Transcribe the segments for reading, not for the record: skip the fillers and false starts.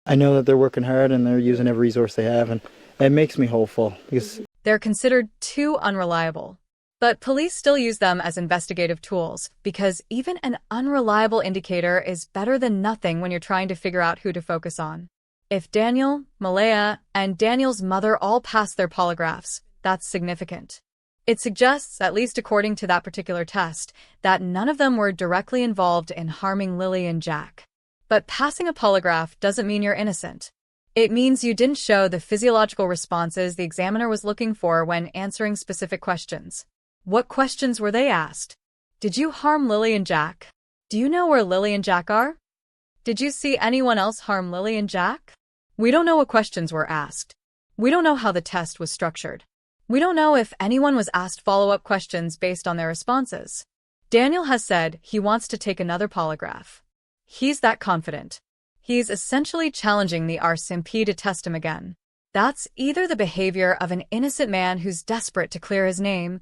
I know that they're working hard and they're using every resource they have, and it makes me hopeful because They're considered too unreliable. But police still use them as investigative tools because even an unreliable indicator is better than nothing when you're trying to figure out who to focus on. If Daniel, Malaya, and Daniel's mother all pass their polygraphs, that's significant. It suggests, at least according to that particular test, that none of them were directly involved in harming Lilly and Jack. But passing a polygraph doesn't mean you're innocent. It means you didn't show the physiological responses the examiner was looking for when answering specific questions. What questions were they asked? Did you harm Lilly and Jack? Do you know where Lilly and Jack are? Did you see anyone else harm Lilly and Jack? We don't know what questions were asked. We don't know how the test was structured. We don't know if anyone was asked follow-up questions based on their responses. Daniel has said he wants to take another polygraph. He's that confident. He's essentially challenging the RCMP to test him again. That's either the behavior of an innocent man who's desperate to clear his name,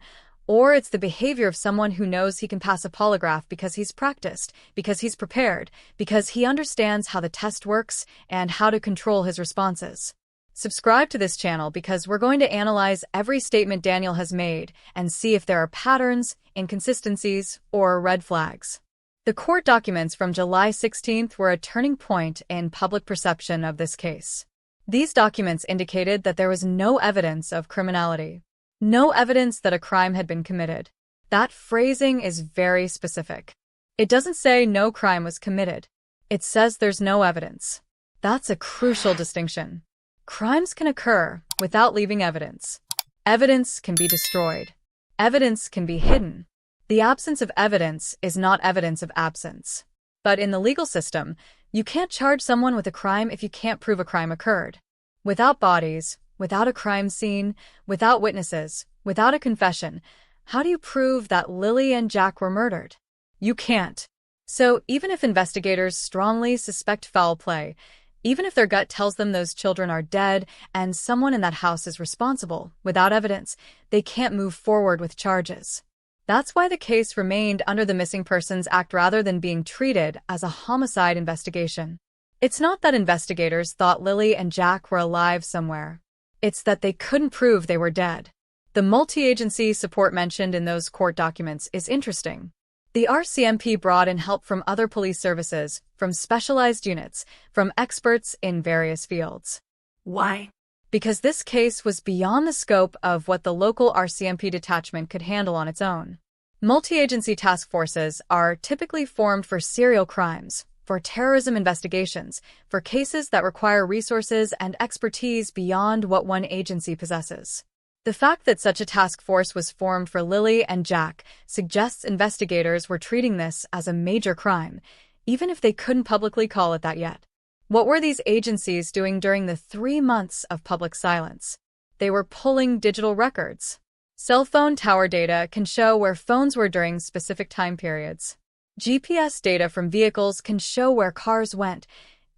or it's the behavior of someone who knows he can pass a polygraph because he's practiced, because he's prepared, because he understands how the test works and how to control his responses. Subscribe to this channel because we're going to analyze every statement Daniel has made and see if there are patterns, inconsistencies, or red flags. The court documents from July 16th were a turning point in public perception of this case. These documents indicated that there was no evidence of criminality. No evidence that a crime had been committed. That phrasing is very specific. It doesn't say no crime was committed. It says there's no evidence. That's a crucial distinction. Crimes can occur without leaving evidence. Evidence can be destroyed. Evidence can be hidden. The absence of evidence is not evidence of absence. But in the legal system, you can't charge someone with a crime if you can't prove a crime occurred. Without bodies, without a crime scene, without witnesses, without a confession, how do you prove that Lilly and Jack were murdered? You can't. So even if investigators strongly suspect foul play, even if their gut tells them those children are dead and someone in that house is responsible, without evidence, they can't move forward with charges. That's why the case remained under the Missing Persons Act rather than being treated as a homicide investigation. It's not that investigators thought Lilly and Jack were alive somewhere. It's that they couldn't prove they were dead. The multi-agency support mentioned in those court documents is interesting. The RCMP brought in help from other police services, from specialized units, from experts in various fields. Why? Because this case was beyond the scope of what the local RCMP detachment could handle on its own. Multi-agency task forces are typically formed for serial crimes, for terrorism investigations, for cases that require resources and expertise beyond what one agency possesses. The fact that such a task force was formed for Lilly and Jack suggests investigators were treating this as a major crime, even if they couldn't publicly call it that yet. What were these agencies doing during the 3 months of public silence? They were pulling digital records. Cell phone tower data can show where phones were during specific time periods. GPS data from vehicles can show where cars went,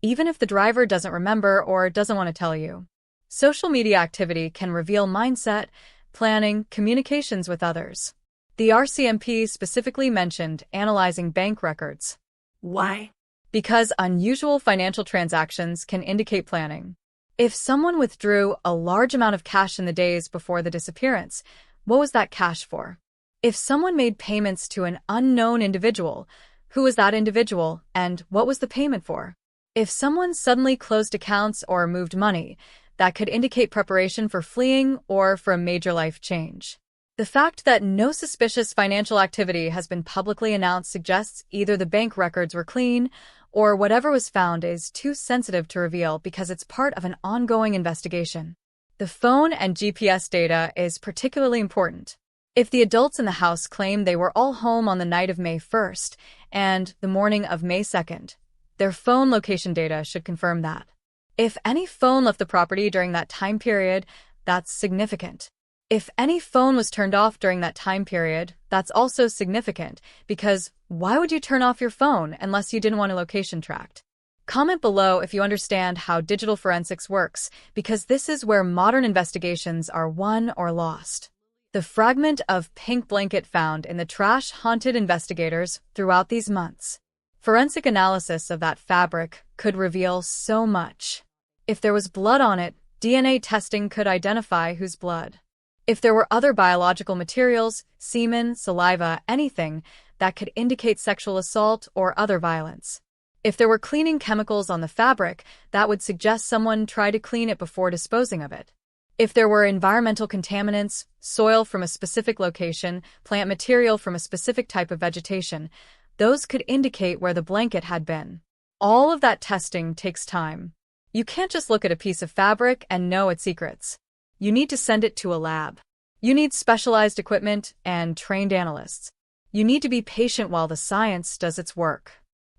even if the driver doesn't remember or doesn't want to tell you. Social media activity can reveal mindset, planning, communications with others. The RCMP specifically mentioned analyzing bank records. Why? Because unusual financial transactions can indicate planning. If someone withdrew a large amount of cash in the days before the disappearance, what was that cash for? If someone made payments to an unknown individual, who was that individual and what was the payment for? If someone suddenly closed accounts or moved money, that could indicate preparation for fleeing or for a major life change. The fact that no suspicious financial activity has been publicly announced suggests either the bank records were clean or whatever was found is too sensitive to reveal because it's part of an ongoing investigation. The phone and GPS data is particularly important. If the adults in the house claim they were all home on the night of May 1st and the morning of May 2nd, their phone location data should confirm that. If any phone left the property during that time period, that's significant. If any phone was turned off during that time period, that's also significant because why would you turn off your phone unless you didn't want a location tracked? Comment below if you understand how digital forensics works because this is where modern investigations are won or lost. The fragment of pink blanket found in the trash haunted investigators throughout these months. Forensic analysis of that fabric could reveal so much. If there was blood on it, DNA testing could identify whose blood. If there were other biological materials, semen, saliva, anything that could indicate sexual assault or other violence. If there were cleaning chemicals on the fabric, that would suggest someone tried to clean it before disposing of it. If there were environmental contaminants, soil from a specific location, plant material from a specific type of vegetation, those could indicate where the blanket had been. All of that testing takes time. You can't just look at a piece of fabric and know its secrets. You need to send it to a lab. You need specialized equipment and trained analysts. You need to be patient while the science does its work.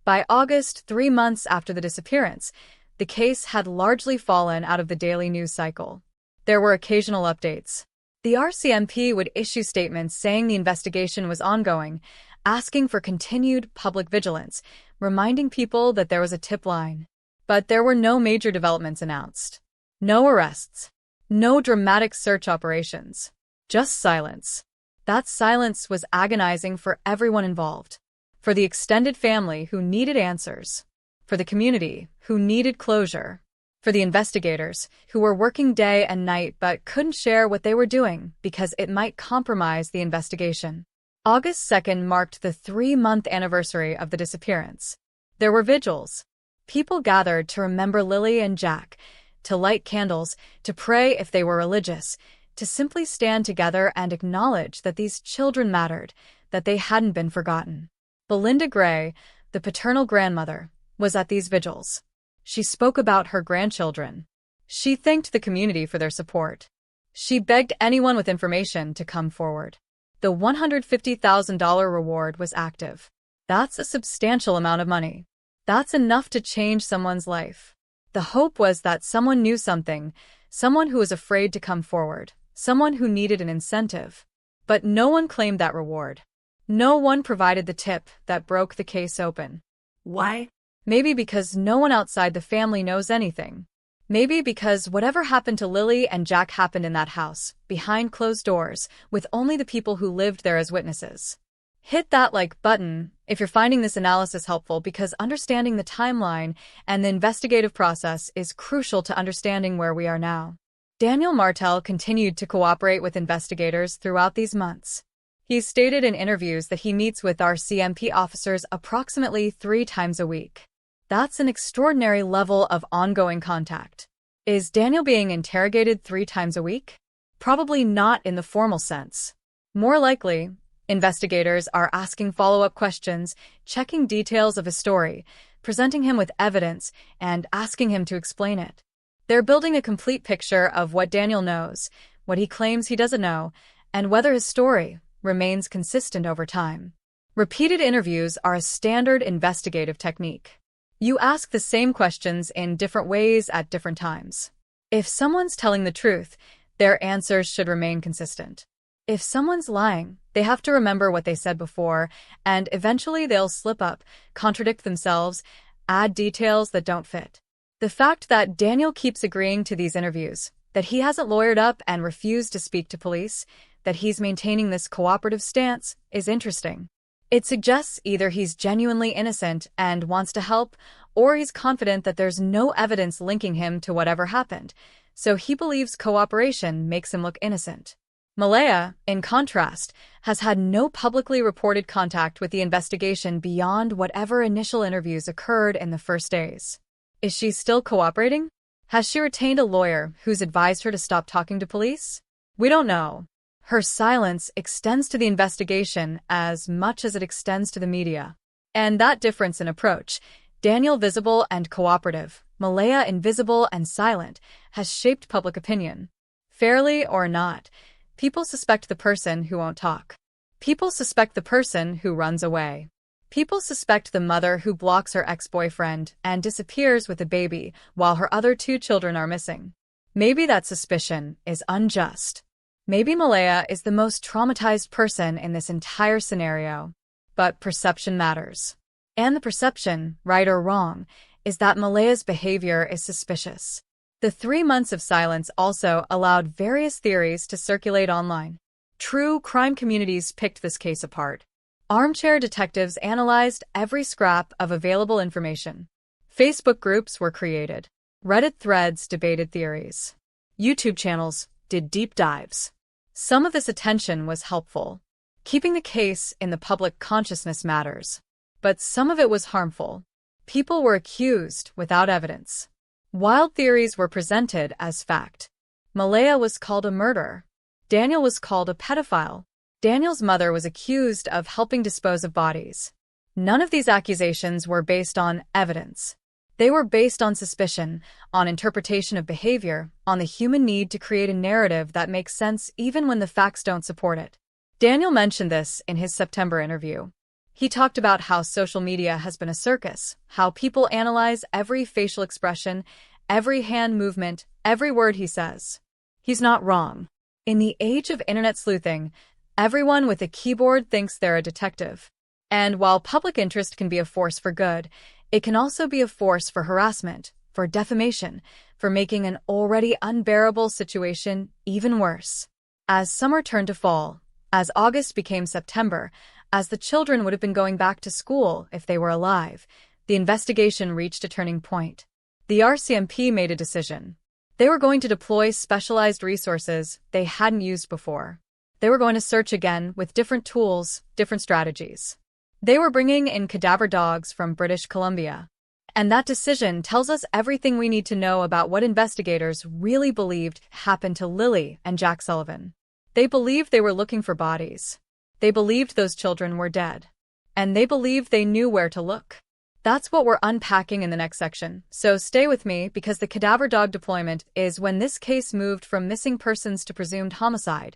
By August, 3 months after the disappearance, the case had largely fallen out of the daily news cycle. There were occasional updates. The RCMP would issue statements saying the investigation was ongoing, asking for continued public vigilance, reminding people that there was a tip line. But there were no major developments announced. No arrests. No dramatic search operations. Just silence. That silence was agonizing for everyone involved. For the extended family who needed answers. For the community who needed closure. For the investigators who were working day and night but couldn't share what they were doing because it might compromise the investigation. August 2nd marked the 3-month anniversary of the disappearance. There were vigils. People gathered to remember Lilly and Jack, to light candles, to pray if they were religious, to simply stand together and acknowledge that these children mattered, that they hadn't been forgotten. Belinda Gray, the paternal grandmother, was at these vigils. She spoke about her grandchildren. She thanked the community for their support. She begged anyone with information to come forward. The $150,000 reward was active. That's a substantial amount of money. That's enough to change someone's life. The hope was that someone knew something, someone who was afraid to come forward, someone who needed an incentive. But no one claimed that reward. No one provided the tip that broke the case open. Why? Maybe because no one outside the family knows anything. Maybe because whatever happened to Lilly and Jack happened in that house, behind closed doors, with only the people who lived there as witnesses. Hit that like button if you're finding this analysis helpful, because understanding the timeline and the investigative process is crucial to understanding where we are now. Daniel Martel continued to cooperate with investigators throughout these months. He stated in interviews that he meets with RCMP officers approximately 3 times a week. That's an extraordinary level of ongoing contact. Is Daniel being interrogated 3 times a week? Probably not in the formal sense. More likely, investigators are asking follow-up questions, checking details of his story, presenting him with evidence, and asking him to explain it. They're building a complete picture of what Daniel knows, what he claims he doesn't know, and whether his story remains consistent over time. Repeated interviews are a standard investigative technique. You ask the same questions in different ways at different times. If someone's telling the truth, their answers should remain consistent. If someone's lying, they have to remember what they said before, and eventually they'll slip up, contradict themselves, add details that don't fit. The fact that Daniel keeps agreeing to these interviews, that he hasn't lawyered up and refused to speak to police, that he's maintaining this cooperative stance, is interesting. It suggests either he's genuinely innocent and wants to help, or he's confident that there's no evidence linking him to whatever happened, so he believes cooperation makes him look innocent. Malaya, in contrast, has had no publicly reported contact with the investigation beyond whatever initial interviews occurred in the first days. Is she still cooperating? Has she retained a lawyer who's advised her to stop talking to police? We don't know. Her silence extends to the investigation as much as it extends to the media. And that difference in approach, Daniel visible and cooperative, Malaya invisible and silent, has shaped public opinion. Fairly or not, people suspect the person who won't talk. People suspect the person who runs away. People suspect the mother who blocks her ex-boyfriend and disappears with a baby while her other 2 children are missing. Maybe that suspicion is unjust. Maybe Malaya is the most traumatized person in this entire scenario. But perception matters. And the perception, right or wrong, is that Malaya's behavior is suspicious. The 3 months of silence also allowed various theories to circulate online. True crime communities picked this case apart. Armchair detectives analyzed every scrap of available information. Facebook groups were created. Reddit threads debated theories. YouTube channels did deep dives. Some of this attention was helpful. Keeping the case in the public consciousness matters. But some of it was harmful. People were accused without evidence. Wild theories were presented as fact. Malaya was called a murderer. Daniel was called a pedophile. Daniel's mother was accused of helping dispose of bodies. None of these accusations were based on evidence. They were based on suspicion, on interpretation of behavior, on the human need to create a narrative that makes sense even when the facts don't support it. Daniel mentioned this in his September interview. He talked about how social media has been a circus, how people analyze every facial expression, every hand movement, every word he says. He's not wrong. In the age of internet sleuthing, everyone with a keyboard thinks they're a detective. And while public interest can be a force for good, it can also be a force for harassment, for defamation, for making an already unbearable situation even worse. As summer turned to fall, as August became September, as the children would have been going back to school if they were alive, the investigation reached a turning point. The RCMP made a decision. They were going to deploy specialized resources they hadn't used before. They were going to search again with different tools, different strategies. They were bringing in cadaver dogs from British Columbia. And that decision tells us everything we need to know about what investigators really believed happened to Lilly and Jack Sullivan. They believed they were looking for bodies. They believed those children were dead. And they believed they knew where to look. That's what we're unpacking in the next section, so stay with me because the cadaver dog deployment is when this case moved from missing persons to presumed homicide,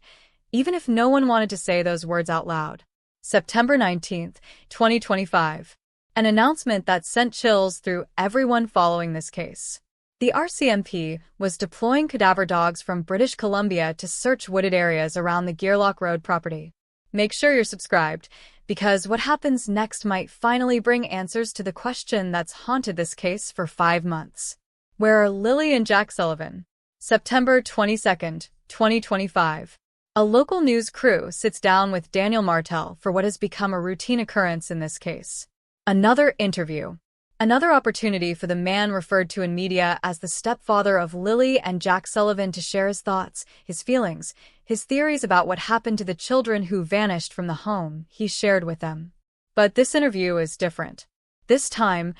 even if no one wanted to say those words out loud. September 19, 2025. An announcement that sent chills through everyone following this case. The RCMP was deploying cadaver dogs from British Columbia to search wooded areas around the Gearlock Road property. Make sure you're subscribed, because what happens next might finally bring answers to the question that's haunted this case for 5 months. Where are Lilly and Jack Sullivan? September 22, 2025. A local news crew sits down with Daniel Martel for what has become a routine occurrence in this case. Another interview. Another opportunity for the man referred to in media as the stepfather of Lilly and Jack Sullivan to share his thoughts, his feelings, his theories about what happened to the children who vanished from the home he shared with them. But this interview is different. This time,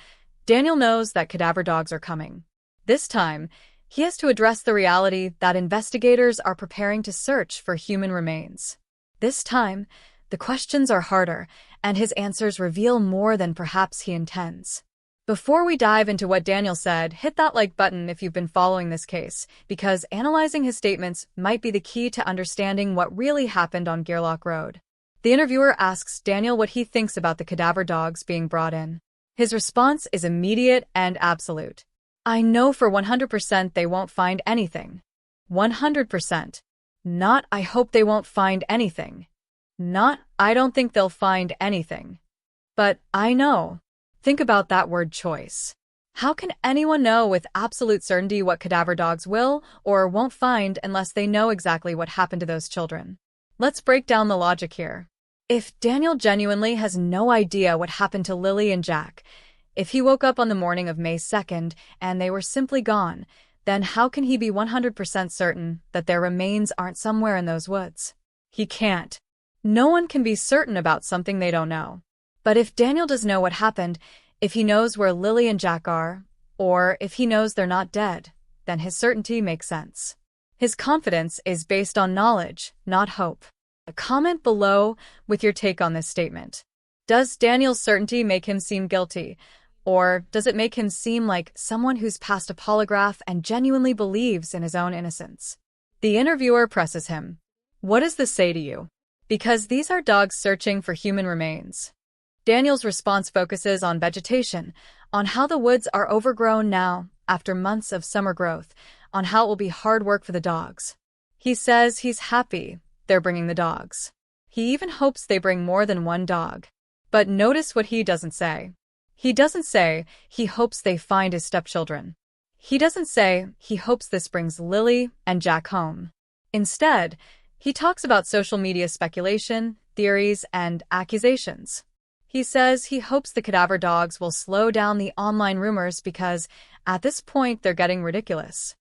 Daniel knows that cadaver dogs are coming. This time, he has to address the reality that investigators are preparing to search for human remains. This time, the questions are harder, and his answers reveal more than perhaps he intends. Before we dive into what Daniel said, hit that like button if you've been following this case, because analyzing his statements might be the key to understanding what really happened on Gearlock Road. The interviewer asks Daniel what he thinks about the cadaver dogs being brought in. His response is immediate and absolute. I know for 100% they won't find anything. 100%. Not I hope they won't find anything. Not I don't think they'll find anything. But I know. Think about that word choice. How can anyone know with absolute certainty what cadaver dogs will or won't find unless they know exactly what happened to those children? Let's break down the logic here. If Daniel genuinely has no idea what happened to Lilly and Jack, if he woke up on the morning of May 2nd and they were simply gone, then how can he be 100% certain that their remains aren't somewhere in those woods? He can't. No one can be certain about something they don't know. But if Daniel does know what happened, if he knows where Lilly and Jack are, or if he knows they're not dead, then his certainty makes sense. His confidence is based on knowledge, not hope. Comment below with your take on this statement. Does Daniel's certainty make him seem guilty, or does it make him seem like someone who's passed a polygraph and genuinely believes in his own innocence? The interviewer presses him. What does this say to you? Because these are dogs searching for human remains. Daniel's response focuses on vegetation, on how the woods are overgrown now, after months of summer growth, on how it will be hard work for the dogs. He says he's happy they're bringing the dogs. He even hopes they bring more than one dog. But notice what he doesn't say. He doesn't say he hopes they find his stepchildren. He doesn't say he hopes this brings Lilly and Jack home. Instead, he talks about social media speculation, theories, and accusations. He says he hopes the cadaver dogs will slow down the online rumors because, at this point, they're getting ridiculous.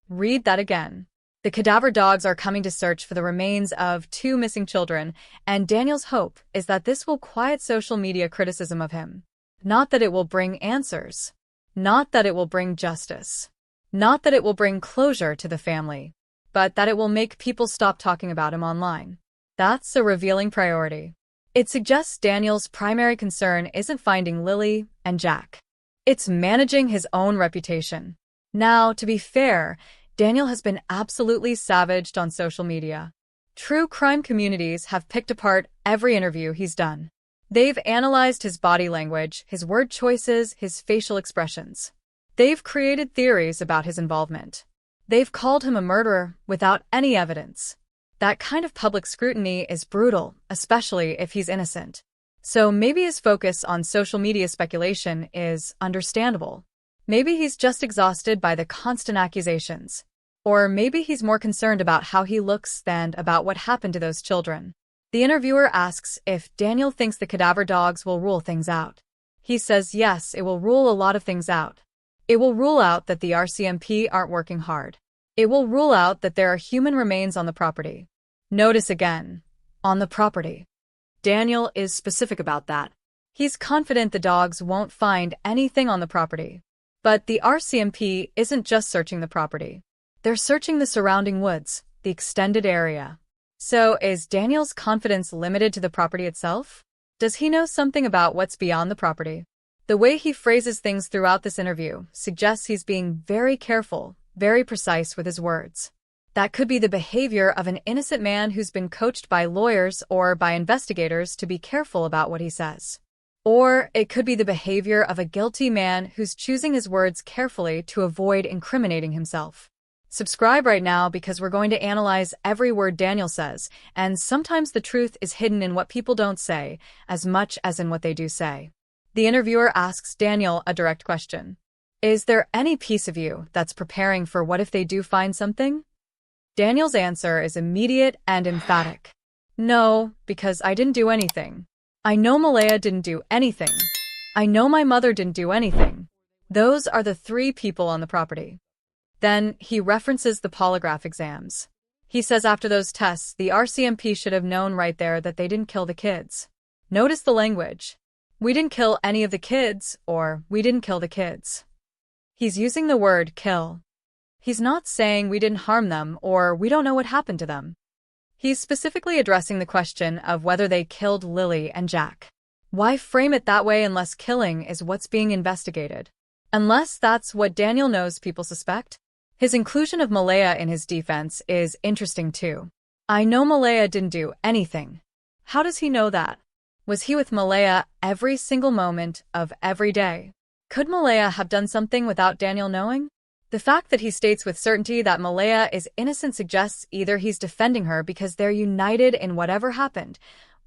Read that again. The cadaver dogs are coming to search for the remains of 2 missing children, and Daniel's hope is that this will quiet social media criticism of him. Not that it will bring answers. Not that it will bring justice. Not that it will bring closure to the family. But that it will make people stop talking about him online. That's a revealing priority. It suggests Daniel's primary concern isn't finding Lilly and Jack. It's managing his own reputation. Now, to be fair, Daniel has been absolutely savaged on social media. True crime communities have picked apart every interview he's done. They've analyzed his body language, his word choices, his facial expressions. They've created theories about his involvement. They've called him a murderer without any evidence. That kind of public scrutiny is brutal, especially if he's innocent. So maybe his focus on social media speculation is understandable. Maybe he's just exhausted by the constant accusations. Or maybe he's more concerned about how he looks than about what happened to those children. The interviewer asks if Daniel thinks the cadaver dogs will rule things out. He says yes, it will rule a lot of things out. It will rule out that the RCMP aren't working hard. It will rule out that there are human remains on the property. Notice again, on the property. Daniel is specific about that. He's confident the dogs won't find anything on the property. But the RCMP isn't just searching the property. They're searching the surrounding woods, the extended area. So is Daniel's confidence limited to the property itself? Does he know something about what's beyond the property? The way he phrases things throughout this interview suggests he's being very careful, very precise with his words. That could be the behavior of an innocent man who's been coached by lawyers or by investigators to be careful about what he says. Or it could be the behavior of a guilty man who's choosing his words carefully to avoid incriminating himself. Subscribe right now because we're going to analyze every word Daniel says, and sometimes the truth is hidden in what people don't say, as much as in what they do say. The interviewer asks Daniel a direct question. Is there any piece of you that's preparing for what if they do find something? Daniel's answer is immediate and emphatic. No, because I didn't do anything. I know Malaya didn't do anything. I know my mother didn't do anything. Those are the 3 people on the property. Then he references the polygraph exams. He says after those tests, the RCMP should have known right there that they didn't kill the kids. Notice the language. We didn't kill any of the kids, or we didn't kill the kids. He's using the word kill. He's not saying we didn't harm them or we don't know what happened to them. He's specifically addressing the question of whether they killed Lilly and Jack. Why frame it that way unless killing is what's being investigated? Unless that's what Daniel knows people suspect? His inclusion of Malaya in his defense is interesting too. I know Malaya didn't do anything. How does he know that? Was he with Malaya every single moment of every day? Could Malaya have done something without Daniel knowing? The fact that he states with certainty that Malaya is innocent suggests either he's defending her because they're united in whatever happened,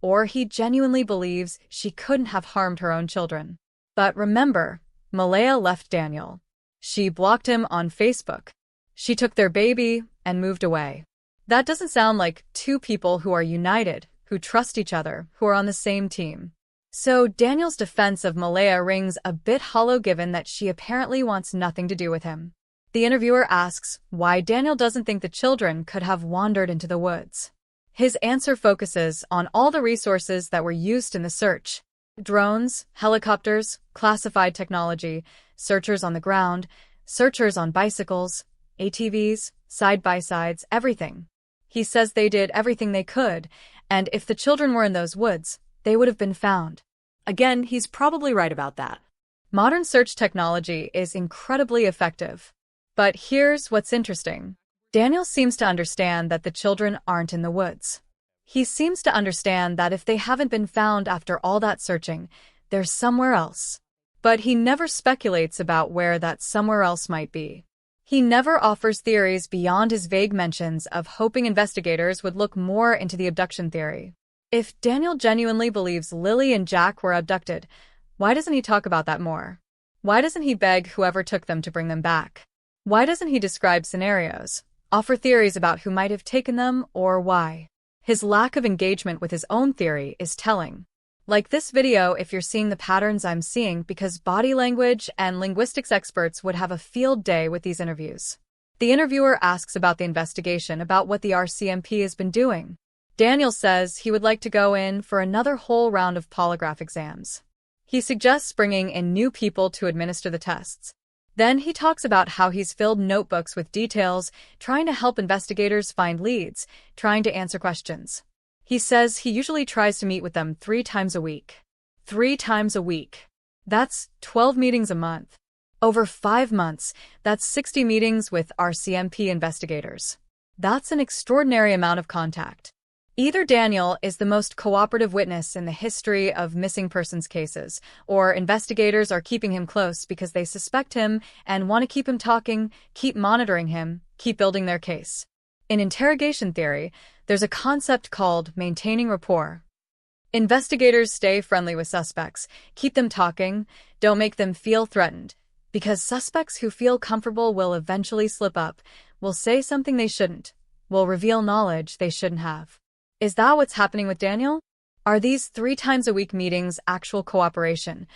or he genuinely believes she couldn't have harmed her own children. But remember, Malaya left Daniel. She blocked him on Facebook. She took their baby and moved away. That doesn't sound like 2 people who are united, who trust each other, who are on the same team. So Daniel's defense of Malaya rings a bit hollow given that she apparently wants nothing to do with him. The interviewer asks why Daniel doesn't think the children could have wandered into the woods. His answer focuses on all the resources that were used in the search. Drones, helicopters, classified technology, searchers on the ground, searchers on bicycles, ATVs, side-by-sides, everything. He says they did everything they could, and if the children were in those woods, they would have been found. Again, he's probably right about that. Modern search technology is incredibly effective. But here's what's interesting. Daniel seems to understand that the children aren't in the woods. He seems to understand that if they haven't been found after all that searching, they're somewhere else. But he never speculates about where that somewhere else might be. He never offers theories beyond his vague mentions of hoping investigators would look more into the abduction theory. If Daniel genuinely believes Lilly and Jack were abducted, why doesn't he talk about that more? Why doesn't he beg whoever took them to bring them back? Why doesn't he describe scenarios, offer theories about who might have taken them or why? His lack of engagement with his own theory is telling. Like this video if you're seeing the patterns I'm seeing, because body language and linguistics experts would have a field day with these interviews. The interviewer asks about the investigation, about what the RCMP has been doing. Daniel says he would like to go in for another whole round of polygraph exams. He suggests bringing in new people to administer the tests. Then he talks about how he's filled notebooks with details, trying to help investigators find leads, trying to answer questions. He says he usually tries to meet with them 3 times a week. 3 times a week. That's 12 meetings a month. Over 5 months, that's 60 meetings with RCMP investigators. That's an extraordinary amount of contact. Either Daniel is the most cooperative witness in the history of missing persons cases, or investigators are keeping him close because they suspect him and want to keep him talking, keep monitoring him, keep building their case. In interrogation theory, there's a concept called maintaining rapport. Investigators stay friendly with suspects, keep them talking, don't make them feel threatened, because suspects who feel comfortable will eventually slip up, will say something they shouldn't, will reveal knowledge they shouldn't have. Is that what's happening with Daniel? Are these 3 times a week meetings actual cooperation?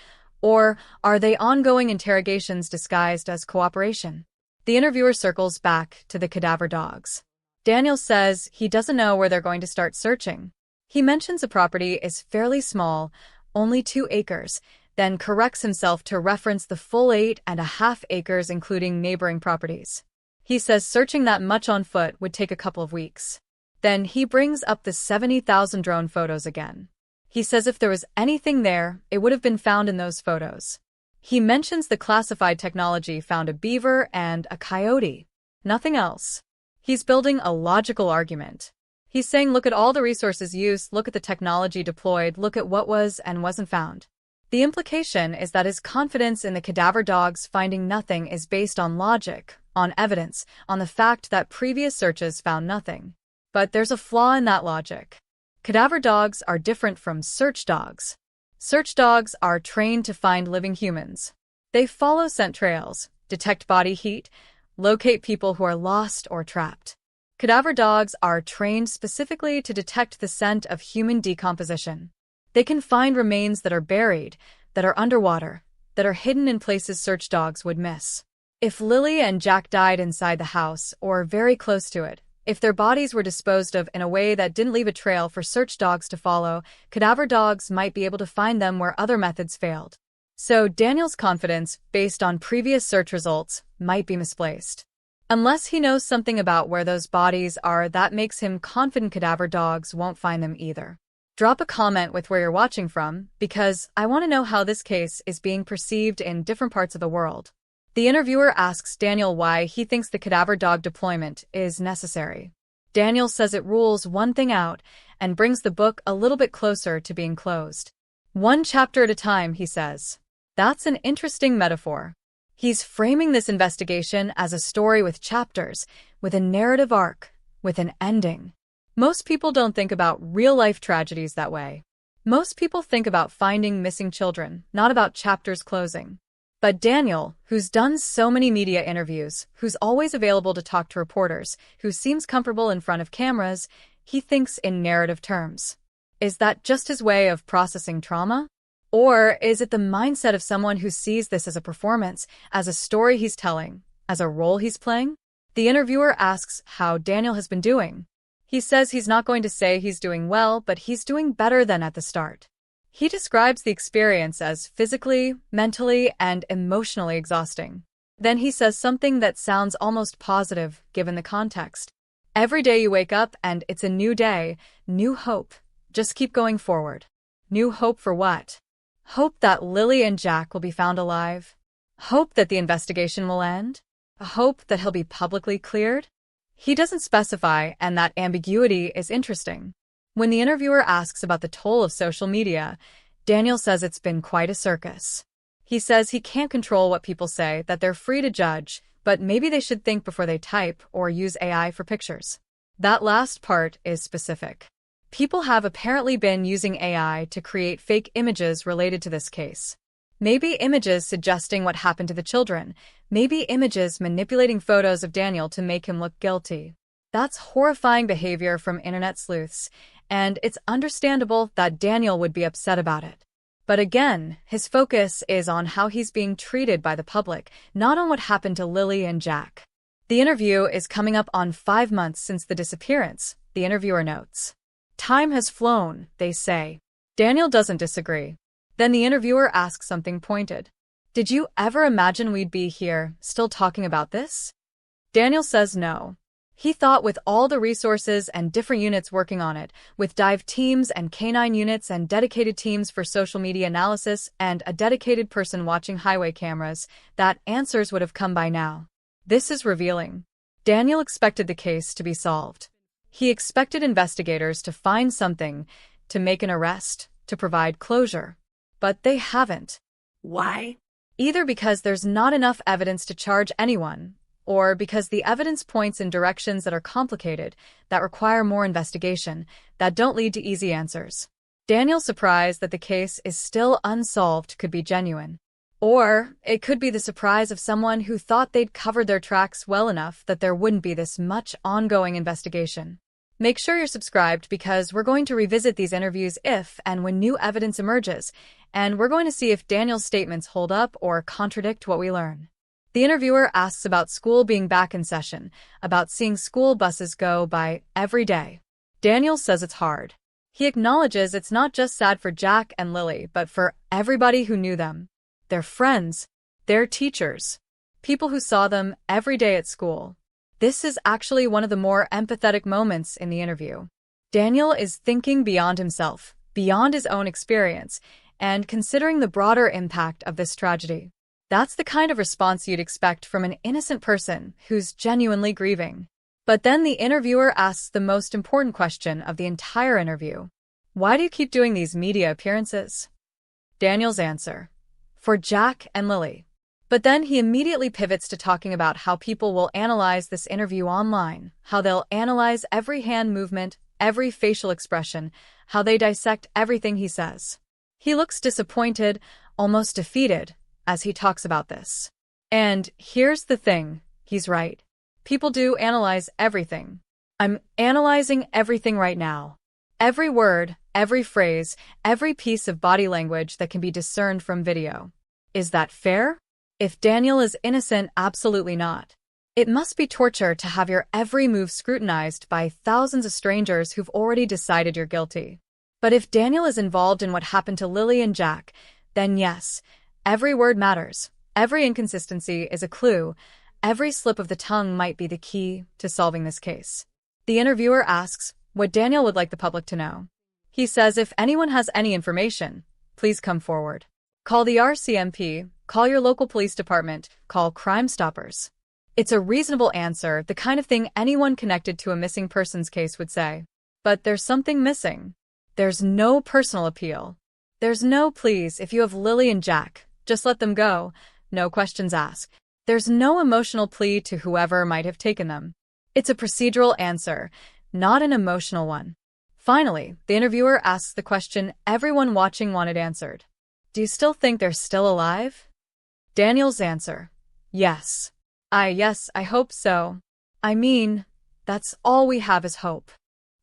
Or are they ongoing interrogations disguised as cooperation? The interviewer circles back to the cadaver dogs. Daniel says he doesn't know where they're going to start searching. He mentions the property is fairly small, only 2 acres, then corrects himself to reference the full 8.5 acres including neighboring properties. He says searching that much on foot would take a couple of weeks. Then he brings up the 70,000 drone photos again. He says if there was anything there, it would have been found in those photos. He mentions the classified technology found a beaver and a coyote. Nothing else. He's building a logical argument. He's saying look at all the resources used, look at the technology deployed, look at what was and wasn't found. The implication is that his confidence in the cadaver dogs finding nothing is based on logic, on evidence, on the fact that previous searches found nothing. But there's a flaw in that logic. Cadaver dogs are different from search dogs. Search dogs are trained to find living humans. They follow scent trails, detect body heat, locate people who are lost or trapped. Cadaver dogs are trained specifically to detect the scent of human decomposition. They can find remains that are buried, that are underwater, that are hidden in places search dogs would miss. If Lilly and Jack died inside the house or very close to it, if their bodies were disposed of in a way that didn't leave a trail for search dogs to follow, cadaver dogs might be able to find them where other methods failed. So Daniel's confidence, based on previous search results, might be misplaced. Unless he knows something about where those bodies are that makes him confident cadaver dogs won't find them either. Drop a comment with where you're watching from, because I want to know how this case is being perceived in different parts of the world. The interviewer asks Daniel why he thinks the cadaver dog deployment is necessary. Daniel says it rules one thing out and brings the book a little bit closer to being closed. 1 chapter at a time, he says. That's an interesting metaphor. He's framing this investigation as a story with chapters, with a narrative arc, with an ending. Most people don't think about real-life tragedies that way. Most people think about finding missing children, not about chapters closing. But Daniel, who's done so many media interviews, who's always available to talk to reporters, who seems comfortable in front of cameras, he thinks in narrative terms. Is that just his way of processing trauma? Or is it the mindset of someone who sees this as a performance, as a story he's telling, as a role he's playing? The interviewer asks how Daniel has been doing. He says he's not going to say he's doing well, but he's doing better than at the start. He describes the experience as physically, mentally, and emotionally exhausting. Then he says something that sounds almost positive, given the context. Every day you wake up and it's a new day, new hope. Just keep going forward. New hope for what? Hope that Lilly and Jack will be found alive? Hope that the investigation will end? A hope that he'll be publicly cleared? He doesn't specify, and that ambiguity is interesting. When the interviewer asks about the toll of social media, Daniel says it's been quite a circus. He says he can't control what people say, that they're free to judge, but maybe they should think before they type or use AI for pictures. That last part is specific. People have apparently been using AI to create fake images related to this case. Maybe images suggesting what happened to the children, maybe images manipulating photos of Daniel to make him look guilty. That's horrifying behavior from internet sleuths, and it's understandable that Daniel would be upset about it. But again, his focus is on how he's being treated by the public, not on what happened to Lilly and Jack. The interview is coming up on 5 months since the disappearance, the interviewer notes. Time has flown, they say. Daniel doesn't disagree. Then the interviewer asks something pointed. Did you ever imagine we'd be here, still talking about this? Daniel says no. He thought with all the resources and different units working on it, with dive teams and canine units and dedicated teams for social media analysis and a dedicated person watching highway cameras, that answers would have come by now. This is revealing. Daniel expected the case to be solved. He expected investigators to find something, to make an arrest, to provide closure. But they haven't. Why? Either because there's not enough evidence to charge anyone, or because the evidence points in directions that are complicated, that require more investigation, that don't lead to easy answers. Daniel's surprise that the case is still unsolved could be genuine. Or it could be the surprise of someone who thought they'd covered their tracks well enough that there wouldn't be this much ongoing investigation. Make sure you're subscribed because we're going to revisit these interviews if and when new evidence emerges, and we're going to see if Daniel's statements hold up or contradict what we learn. The interviewer asks about school being back in session, about seeing school buses go by every day. Daniel says it's hard. He acknowledges it's not just sad for Jack and Lilly, but for everybody who knew them. Their friends, their teachers, people who saw them every day at school. This is actually one of the more empathetic moments in the interview. Daniel is thinking beyond himself, beyond his own experience, and considering the broader impact of this tragedy. That's the kind of response you'd expect from an innocent person who's genuinely grieving. But then the interviewer asks the most important question of the entire interview. Why do you keep doing these media appearances? Daniel's answer: for Jack and Lilly. But then he immediately pivots to talking about how people will analyze this interview online, how they'll analyze every hand movement, every facial expression, how they dissect everything he says. He looks disappointed, almost defeated, as he talks about this. And here's the thing, he's right. People do analyze everything. I'm analyzing everything right now. Every word, every phrase, every piece of body language that can be discerned from video. Is that fair? If Daniel is innocent, absolutely not. It must be torture to have your every move scrutinized by thousands of strangers who've already decided you're guilty. But if Daniel is involved in what happened to Lilly and Jack, then yes, every word matters. Every inconsistency is a clue. Every slip of the tongue might be the key to solving this case. The interviewer asks what Daniel would like the public to know. He says if anyone has any information, please come forward. Call the RCMP, call your local police department, call Crime Stoppers. It's a reasonable answer, the kind of thing anyone connected to a missing persons case would say. But there's something missing. There's no personal appeal. There's no please, if you have Lilly and Jack, just let them go, no questions asked. There's no emotional plea to whoever might have taken them. It's a procedural answer, not an emotional one. Finally, the interviewer asks the question everyone watching wanted answered. Do you still think they're still alive? Daniel's answer: yes. Yes, I hope so. I mean, that's all we have is hope.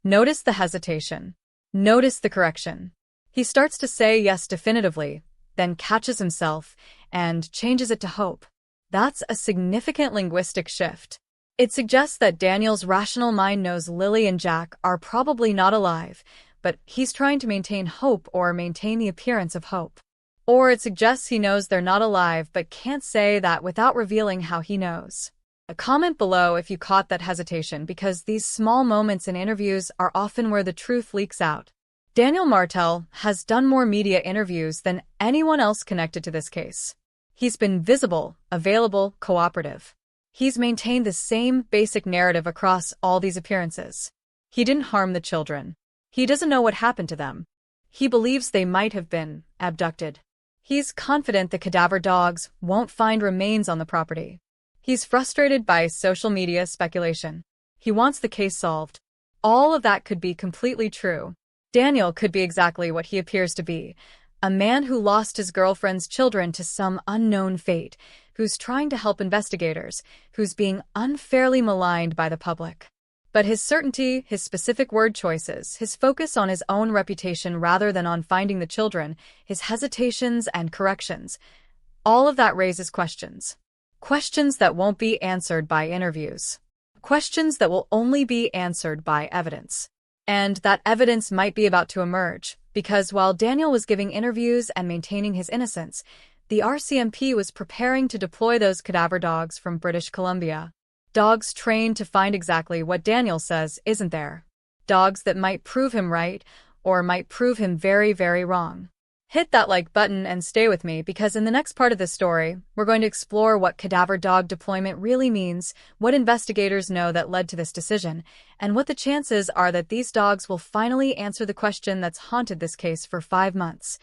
Notice the hesitation. Notice the correction. He starts to say yes definitively, then catches himself and changes it to hope. That's a significant linguistic shift. It suggests that Daniel's rational mind knows Lilly and Jack are probably not alive, but he's trying to maintain hope or maintain the appearance of hope. Or it suggests he knows they're not alive but can't say that without revealing how he knows. A comment below if you caught that hesitation, because these small moments in interviews are often where the truth leaks out. Daniel Martel has done more media interviews than anyone else connected to this case. He's been visible, available, cooperative. He's maintained the same basic narrative across all these appearances. He didn't harm the children. He doesn't know what happened to them. He believes they might have been abducted. He's confident the cadaver dogs won't find remains on the property. He's frustrated by social media speculation. He wants the case solved. All of that could be completely true. Daniel could be exactly what he appears to be, a man who lost his girlfriend's children to some unknown fate, who's trying to help investigators, who's being unfairly maligned by the public. But his certainty, his specific word choices, his focus on his own reputation rather than on finding the children, his hesitations and corrections, all of that raises questions. Questions that won't be answered by interviews. Questions that will only be answered by evidence. And that evidence might be about to emerge, because while Daniel was giving interviews and maintaining his innocence, the RCMP was preparing to deploy those cadaver dogs from British Columbia. Dogs trained to find exactly what Daniel says isn't there. Dogs that might prove him right, or might prove him very, very wrong. Hit that like button and stay with me, because in the next part of this story, we're going to explore what cadaver dog deployment really means, what investigators know that led to this decision, and what the chances are that these dogs will finally answer the question that's haunted this case for 5 months.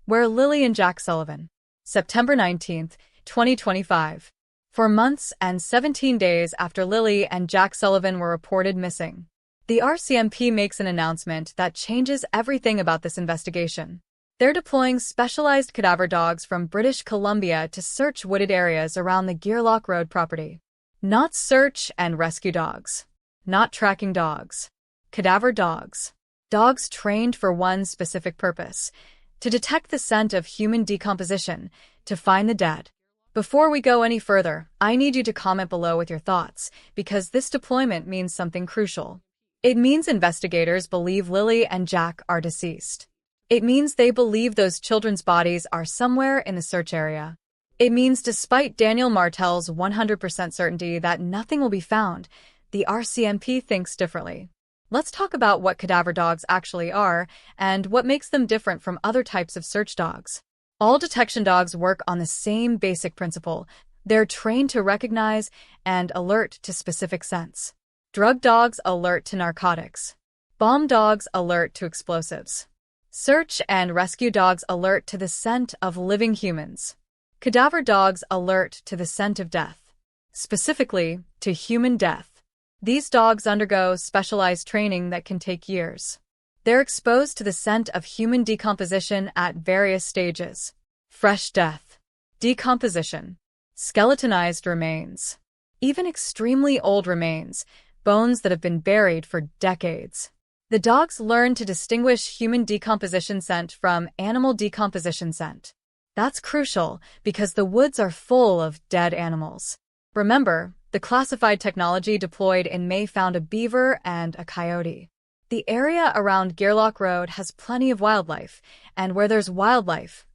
Where Lilly and Jack Sullivan. September 19th, 2025. For months and 17 days after Lilly and Jack Sullivan were reported missing, the RCMP makes an announcement that changes everything about this investigation. They're deploying specialized cadaver dogs from British Columbia to search wooded areas around the Gearlock Road property. Not search and rescue dogs. Not tracking dogs. Cadaver dogs. Dogs trained for one specific purpose: to detect the scent of human decomposition, to find the dead. Before we go any further, I need you to comment below with your thoughts, because this deployment means something crucial. It means investigators believe Lilly and Jack are deceased. It means they believe those children's bodies are somewhere in the search area. It means despite Daniel Martel's 100% certainty that nothing will be found, the RCMP thinks differently. Let's talk about what cadaver dogs actually are and what makes them different from other types of search dogs. All detection dogs work on the same basic principle. They're trained to recognize and alert to specific scents. Drug dogs alert to narcotics. Bomb dogs alert to explosives. Search and rescue dogs alert to the scent of living humans. Cadaver dogs alert to the scent of death. Specifically, to human death. These dogs undergo specialized training that can take years. They're exposed to the scent of human decomposition at various stages. Fresh death. Decomposition. Skeletonized remains. Even extremely old remains, bones that have been buried for decades. The dogs learn to distinguish human decomposition scent from animal decomposition scent. That's crucial because the woods are full of dead animals. Remember, the classified technology deployed in May found a beaver and a coyote. The area around Gearlock Road has plenty of wildlife, and where there's wildlife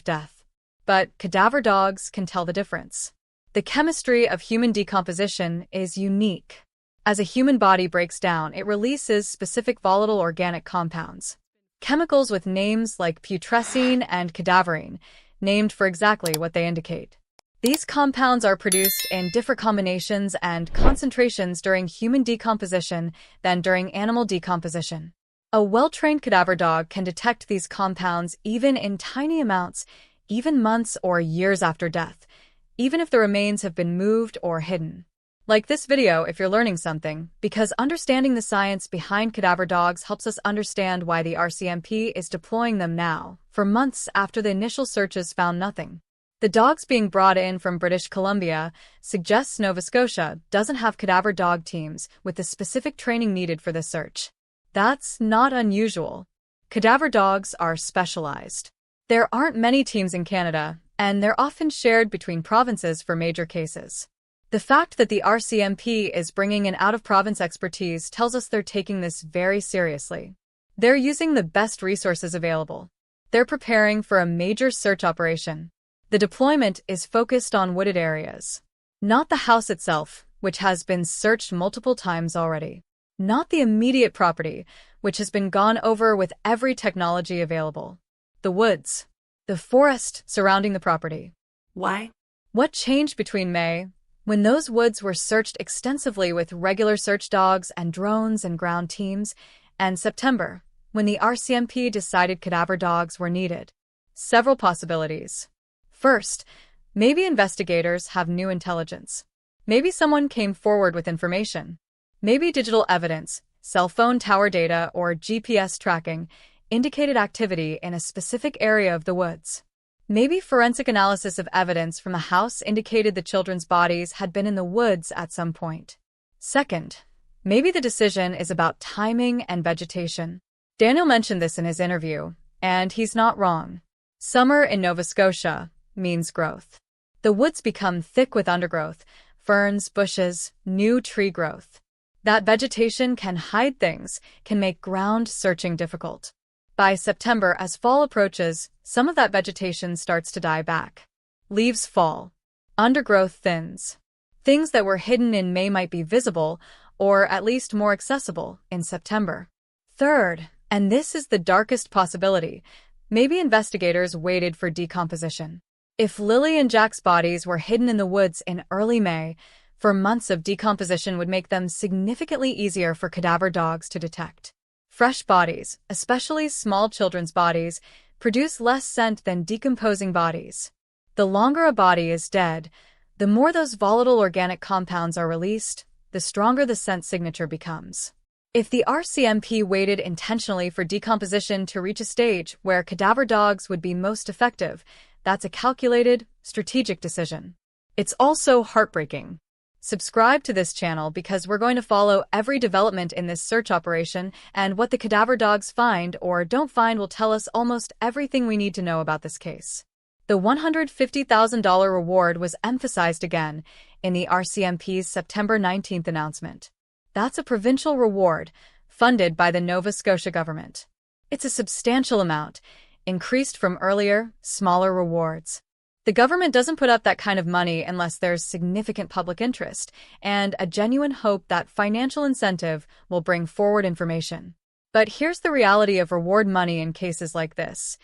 death. But cadaver dogs can tell the difference. The chemistry of human decomposition is unique. As a human body breaks down, it releases specific volatile organic compounds. Chemicals with names like putrescine and cadaverine, named for exactly what they indicate. These compounds are produced in different combinations and concentrations during human decomposition than during animal decomposition. A well-trained cadaver dog can detect these compounds even in tiny amounts, even months or years after death, even if the remains have been moved or hidden. Like this video if you're learning something, because understanding the science behind cadaver dogs helps us understand why the RCMP is deploying them now, for months after the initial searches found nothing. The dogs being brought in from British Columbia suggests Nova Scotia doesn't have cadaver dog teams with the specific training needed for this search. That's not unusual. Cadaver dogs are specialized. There aren't many teams in Canada, and they're often shared between provinces for major cases. The fact that the RCMP is bringing in out-of-province expertise tells us they're taking this very seriously. They're using the best resources available. They're preparing for a major search operation. The deployment is focused on wooded areas. Not the house itself, which has been searched multiple times already. Not the immediate property, which has been gone over with every technology available. The woods. The forest surrounding the property. Why? What changed between May, when those woods were searched extensively with regular search dogs and drones and ground teams, and September, when the RCMP decided cadaver dogs were needed? Several possibilities. First, maybe investigators have new intelligence. Maybe someone came forward with information. Maybe digital evidence, cell phone tower data, or GPS tracking indicated activity in a specific area of the woods. Maybe forensic analysis of evidence from the house indicated the children's bodies had been in the woods at some point. Second, Maybe the decision is about timing and vegetation. Daniel mentioned this in his interview, and he's not wrong. Summer in Nova Scotia means growth. The woods become thick with undergrowth, ferns, bushes, new tree growth. That vegetation can hide things, can make ground searching difficult. By September, as fall approaches, some of that vegetation starts to die back. Leaves fall. Undergrowth thins. Things that were hidden in May might be visible, or at least more accessible, in September. Third, and this is the darkest possibility, maybe investigators waited for decomposition. If Lilly and Jack's bodies were hidden in the woods in early May, for months of decomposition would make them significantly easier for cadaver dogs to detect. Fresh bodies, especially small children's bodies, produce less scent than decomposing bodies. The longer a body is dead, the more those volatile organic compounds are released, the stronger the scent signature becomes. If the RCMP waited intentionally for decomposition to reach a stage where cadaver dogs would be most effective, that's a calculated, strategic decision. It's also heartbreaking. Subscribe to this channel because we're going to follow every development in this search operation, and what the cadaver dogs find or don't find will tell us almost everything we need to know about this case. The $150,000 reward was emphasized again in the RCMP's September 19th announcement. That's a provincial reward funded by the Nova Scotia government. It's a substantial amount, increased from earlier, smaller rewards. The government doesn't put up that kind of money unless there's significant public interest and a genuine hope that financial incentive will bring forward information. But here's the reality of reward money in cases like this.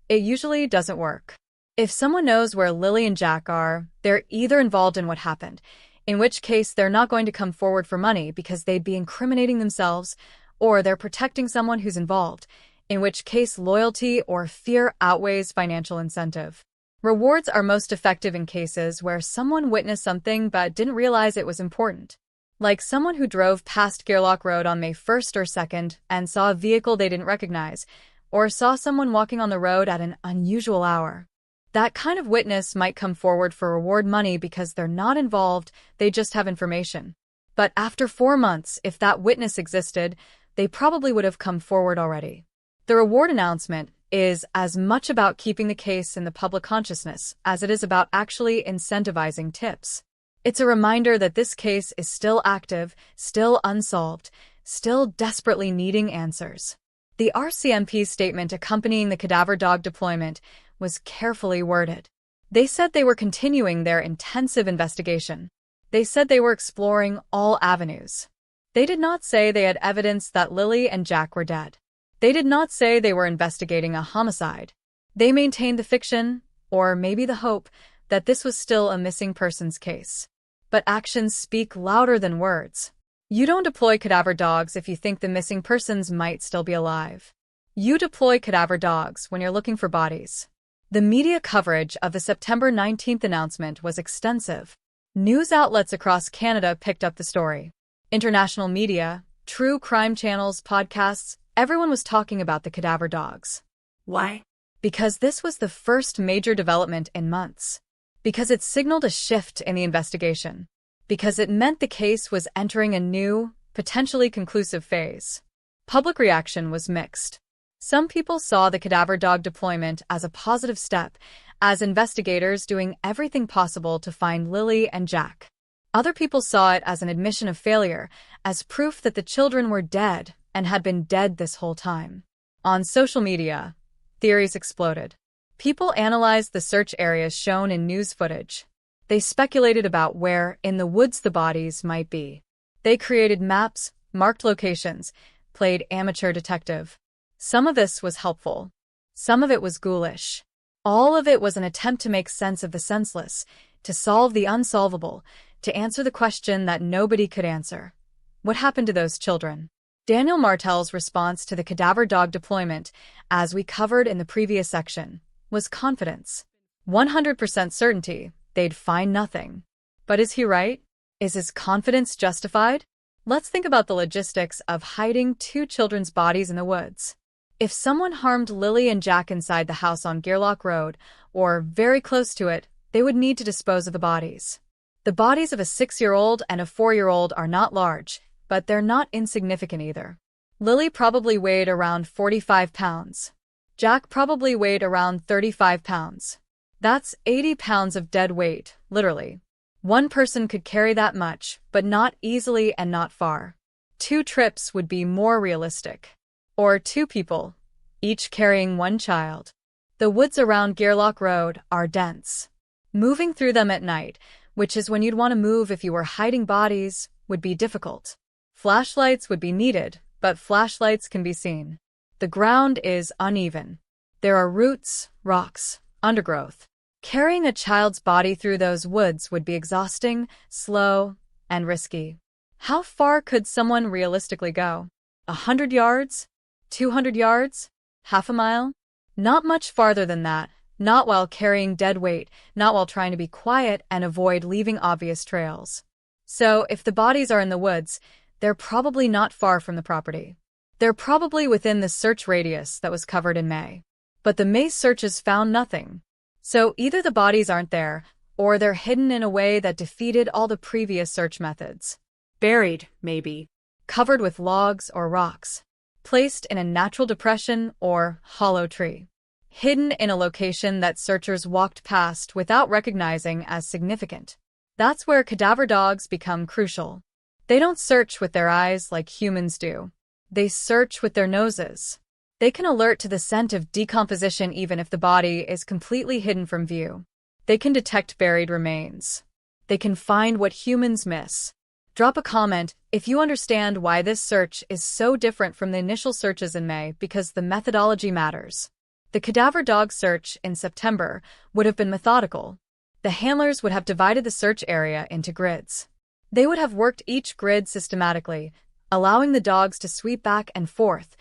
It usually doesn't work. If someone knows where Lilly and Jack are, they're either involved in what happened, in which case they're not going to come forward for money because they'd be incriminating themselves, or they're protecting someone who's involved, in which case loyalty or fear outweighs financial incentive. Rewards are most effective in cases where someone witnessed something but didn't realize it was important. Like someone who drove past Gairloch Road on May 1st or 2nd and saw a vehicle they didn't recognize, or saw someone walking on the road at an unusual hour. That kind of witness might come forward for reward money because they're not involved, they just have information. But after 4 months, if that witness existed, they probably would have come forward already. The reward announcement is as much about keeping the case in the public consciousness as it is about actually incentivizing tips. It's a reminder that this case is still active, still unsolved, still desperately needing answers. The RCMP's statement accompanying the cadaver dog deployment was carefully worded. They said they were continuing their intensive investigation. They said they were exploring all avenues. They did not say they had evidence that Lilly and Jack were dead. They did not say they were investigating a homicide. They maintained the fiction, or maybe the hope, that this was still a missing persons case. But actions speak louder than words. You don't deploy cadaver dogs if you think the missing persons might still be alive. You deploy cadaver dogs when you're looking for bodies. The media coverage of the September 19th announcement was extensive. News outlets across Canada picked up the story. International media, true crime channels, podcasts, everyone was talking about the cadaver dogs. Why? Because this was the first major development in months. Because it signaled a shift in the investigation. Because it meant the case was entering a new, potentially conclusive phase. Public reaction was mixed. Some people saw the cadaver dog deployment as a positive step, as investigators doing everything possible to find Lilly and Jack. Other people saw it as an admission of failure, as proof that the children were dead and had been dead this whole time. On social media, theories exploded. People analyzed the search areas shown in news footage. They speculated about where in the woods the bodies might be. They created maps, marked locations, played amateur detective. Some of this was helpful. Some of it was ghoulish. All of it was an attempt to make sense of the senseless, to solve the unsolvable, to answer the question that nobody could answer. What happened to those children? Daniel Martel's response to the cadaver dog deployment, as we covered in the previous section, was confidence. 100% certainty they'd find nothing. But is he right? Is his confidence justified? Let's think about the logistics of hiding 2 children's bodies in the woods. If someone harmed Lilly and Jack inside the house on Gairloch Road, or very close to it, they would need to dispose of the bodies. The bodies of a 6-year-old and a 4-year-old are not large, but they're not insignificant either. Lilly probably weighed around 45 pounds. Jack probably weighed around 35 pounds. That's 80 pounds of dead weight, literally. One person could carry that much, but not easily and not far. 2 trips would be more realistic. Or 2 people, each carrying 1 child. The woods around Gairloch Road are dense. Moving through them at night, which is when you'd want to move if you were hiding bodies, would be difficult. Flashlights would be needed, but flashlights can be seen. The ground is uneven. There are roots, rocks, undergrowth. Carrying a child's body through those woods would be exhausting, slow, and risky. How far could someone realistically go? 100 yards? 200 yards? Half a mile? Not much farther than that, not while carrying dead weight, not while trying to be quiet and avoid leaving obvious trails. So, if the bodies are in the woods, they're probably not far from the property. They're probably within the search radius that was covered in May. But the May searches found nothing. So either the bodies aren't there, or they're hidden in a way that defeated all the previous search methods. Buried, maybe. Covered with logs or rocks. Placed in a natural depression or hollow tree. Hidden in a location that searchers walked past without recognizing as significant. That's where cadaver dogs become crucial. They don't search with their eyes like humans do. They search with their noses. They can alert to the scent of decomposition even if the body is completely hidden from view. They can detect buried remains. They can find what humans miss. Drop a comment if you understand why this search is so different from the initial searches in May, because the methodology matters. The cadaver dog search in September would have been methodical. The handlers would have divided the search area into grids. They would have worked each grid systematically, allowing the dogs to sweep back and forth,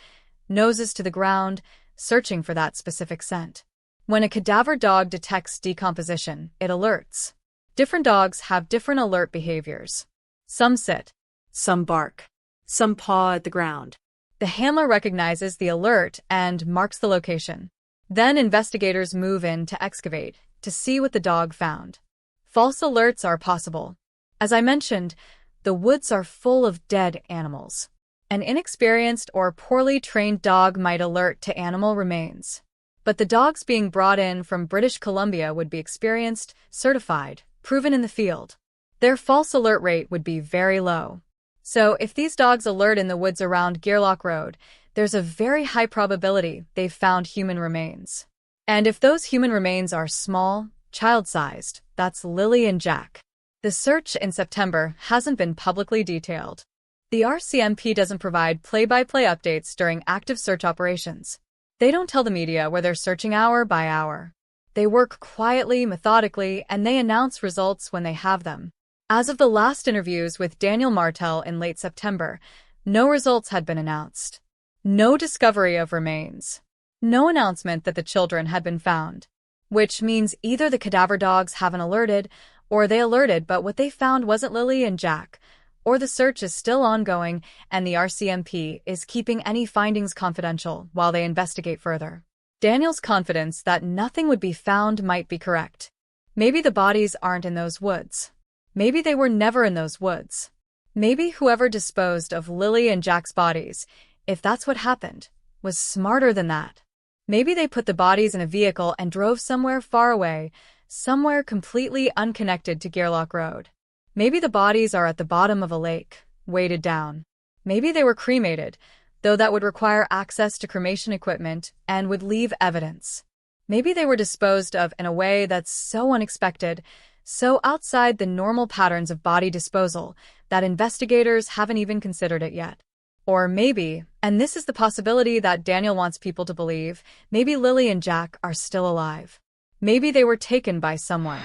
noses to the ground, searching for that specific scent. When a cadaver dog detects decomposition, it alerts. Different dogs have different alert behaviors. Some sit, some bark, some paw at the ground. The handler recognizes the alert and marks the location. Then investigators move in to excavate, to see what the dog found. False alerts are possible. As I mentioned, the woods are full of dead animals. An inexperienced or poorly trained dog might alert to animal remains. But the dogs being brought in from British Columbia would be experienced, certified, proven in the field. Their false alert rate would be very low. So if these dogs alert in the woods around Gairloch Road, there's a very high probability they've found human remains. And if those human remains are small, child-sized, that's Lilly and Jack. The search in September hasn't been publicly detailed. The RCMP doesn't provide play-by-play updates during active search operations. They don't tell the media where they're searching hour by hour. They work quietly, methodically, and they announce results when they have them. As of the last interviews with Daniel Martel in late September, no results had been announced. No discovery of remains. No announcement that the children had been found. Which means either the cadaver dogs haven't alerted, or they alerted but what they found wasn't Lilly and Jack, or the search is still ongoing and the RCMP is keeping any findings confidential while they investigate further. Daniel's confidence that nothing would be found might be correct. Maybe the bodies aren't in those woods. Maybe they were never in those woods. Maybe whoever disposed of Lilly and Jack's bodies, if that's what happened, was smarter than that. Maybe they put the bodies in a vehicle and drove somewhere far away, somewhere completely unconnected to Gairloch Road. Maybe the bodies are at the bottom of a lake, weighted down. Maybe they were cremated, though that would require access to cremation equipment and would leave evidence. Maybe they were disposed of in a way that's so unexpected, so outside the normal patterns of body disposal that investigators haven't even considered it yet. Or maybe, and this is the possibility that Daniel wants people to believe, maybe Lilly and Jack are still alive. Maybe they were taken by someone.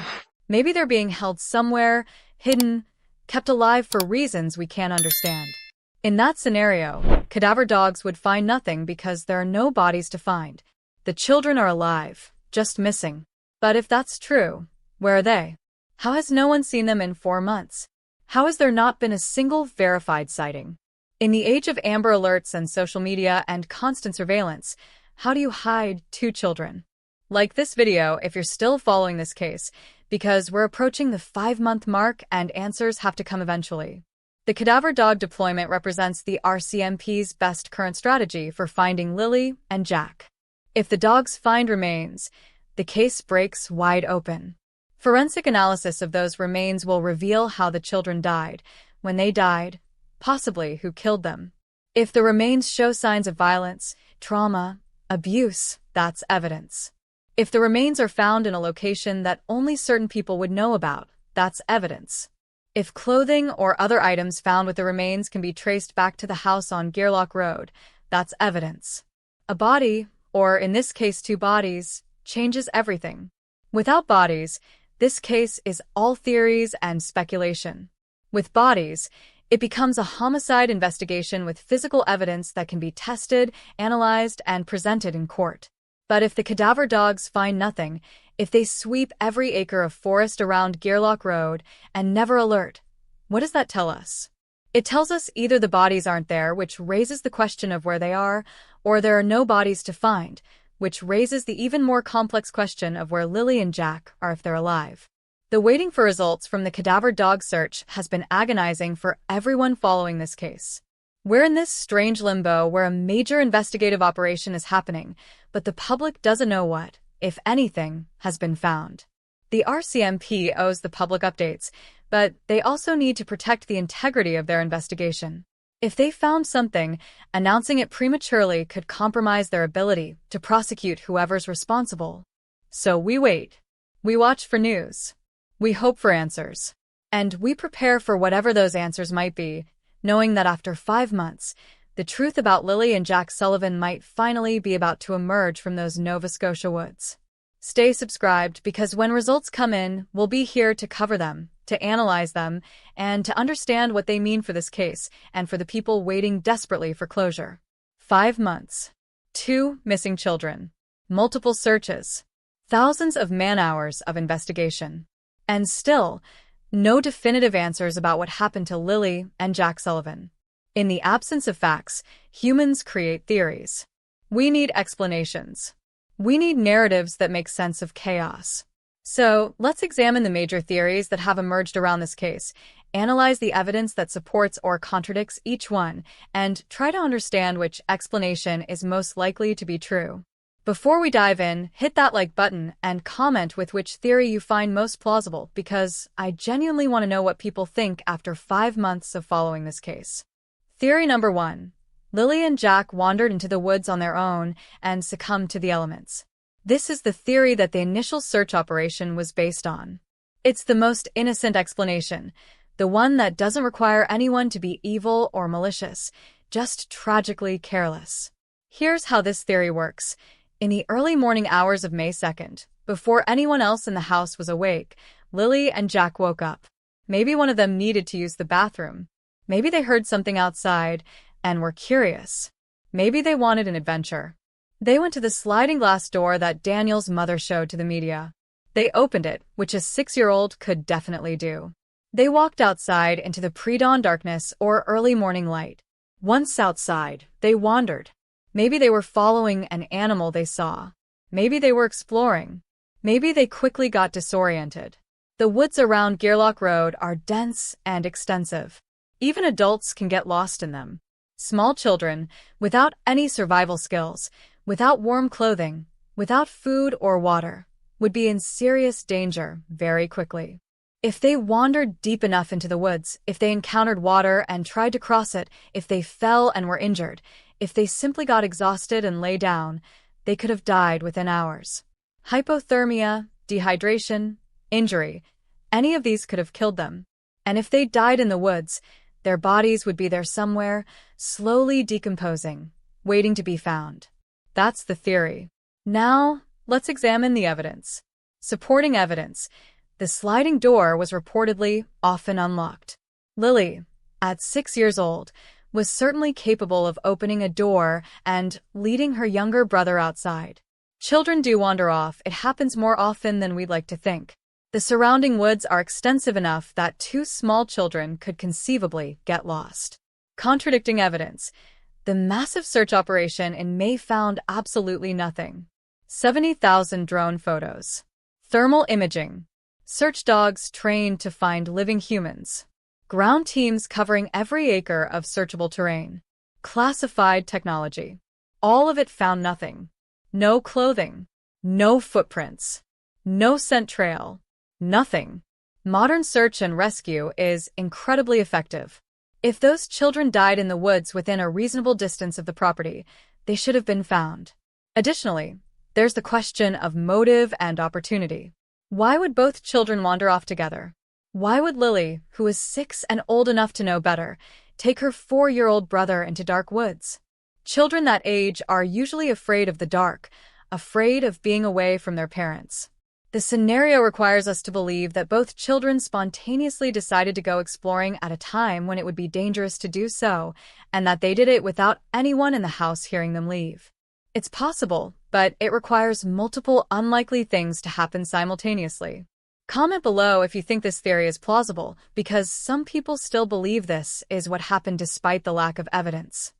Maybe they're being held somewhere, hidden, kept alive for reasons we can't understand. In that scenario, cadaver dogs would find nothing because there are no bodies to find. The children are alive, just missing. But if that's true, where are they? How has no one seen them in 4 months? How has there not been a single verified sighting? In the age of Amber Alerts and social media and constant surveillance, how do you hide 2 children? Like this video if you're still following this case, because we're approaching the 5-month mark and answers have to come eventually. The cadaver dog deployment represents the RCMP's best current strategy for finding Lilly and Jack. If the dogs find remains, the case breaks wide open. Forensic analysis of those remains will reveal how the children died, when they died, possibly who killed them. If the remains show signs of violence, trauma, abuse, that's evidence. If the remains are found in a location that only certain people would know about, that's evidence. If clothing or other items found with the remains can be traced back to the house on Gearlock Road, that's evidence. A body, or in this case 2 bodies, changes everything. Without bodies, this case is all theories and speculation. With bodies, it becomes a homicide investigation with physical evidence that can be tested, analyzed, and presented in court. But if the cadaver dogs find nothing, if they sweep every acre of forest around Gearlock Road and never alert, what does that tell us? It tells us either the bodies aren't there, which raises the question of where they are, or there are no bodies to find, which raises the even more complex question of where Lilly and Jack are if they're alive. The waiting for results from the cadaver dog search has been agonizing for everyone following this case. We're in this strange limbo where a major investigative operation is happening, but the public doesn't know what, if anything, has been found. The RCMP owes the public updates, but they also need to protect the integrity of their investigation. If they found something, announcing it prematurely could compromise their ability to prosecute whoever's responsible. So we wait. We watch for news. We hope for answers. And we prepare for whatever those answers might be, knowing that after 5 months, the truth about Lilly and Jack Sullivan might finally be about to emerge from those Nova Scotia woods. Stay subscribed because when results come in, we'll be here to cover them, to analyze them, and to understand what they mean for this case and for the people waiting desperately for closure. 5 months. 2 missing children. Multiple searches. Thousands of man-hours of investigation. And still, no definitive answers about what happened to Lilly and Jack Sullivan. In the absence of facts, humans create theories. We need explanations. We need narratives that make sense of chaos. So, let's examine the major theories that have emerged around this case, analyze the evidence that supports or contradicts each one, and try to understand which explanation is most likely to be true. Before we dive in, hit that like button and comment with which theory you find most plausible because I genuinely want to know what people think after 5 months of following this case. Theory number 1. Lilly and Jack wandered into the woods on their own and succumbed to the elements. This is the theory that the initial search operation was based on. It's the most innocent explanation, the one that doesn't require anyone to be evil or malicious, just tragically careless. Here's how this theory works. In the early morning hours of May 2nd, before anyone else in the house was awake, Lilly and Jack woke up. Maybe one of them needed to use the bathroom. Maybe they heard something outside and were curious. Maybe they wanted an adventure. They went to the sliding glass door that Daniel's mother showed to the media. They opened it, which a 6-year-old could definitely do. They walked outside into the pre-dawn darkness or early morning light. Once outside, they wandered. Maybe they were following an animal they saw. Maybe they were exploring. Maybe they quickly got disoriented. The woods around Gearlock Road are dense and extensive. Even adults can get lost in them. Small children, without any survival skills, without warm clothing, without food or water, would be in serious danger very quickly. If they wandered deep enough into the woods, if they encountered water and tried to cross it, if they fell and were injured, if they simply got exhausted and lay down, they could have died within hours. Hypothermia, dehydration, injury, any of these could have killed them. And if they died in the woods, their bodies would be there somewhere, slowly decomposing, waiting to be found. That's the theory. Now, let's examine the evidence. Supporting evidence. The sliding door was reportedly often unlocked. Lilly, at 6 years old, was certainly capable of opening a door and leading her younger brother outside. Children do wander off. It happens more often than we'd like to think. The surrounding woods are extensive enough that 2 small children could conceivably get lost. Contradicting evidence. The massive search operation in May found absolutely nothing. 70,000 drone photos. Thermal imaging. Search dogs trained to find living humans. Ground teams covering every acre of searchable terrain. Classified technology. All of it found nothing. No clothing. No footprints. No scent trail. Nothing. Modern search and rescue is incredibly effective. If those children died in the woods within a reasonable distance of the property, they should have been found. Additionally, there's the question of motive and opportunity. Why would both children wander off together? Why would Lily, who was 6 and old enough to know better, take her 4-year-old brother into dark woods? Children that age are usually afraid of the dark, afraid of being away from their parents. The scenario requires us to believe that both children spontaneously decided to go exploring at a time when it would be dangerous to do so, and that they did it without anyone in the house hearing them leave. It's possible, but it requires multiple unlikely things to happen simultaneously. Comment below if you think this theory is plausible, because some people still believe this is what happened despite the lack of evidence.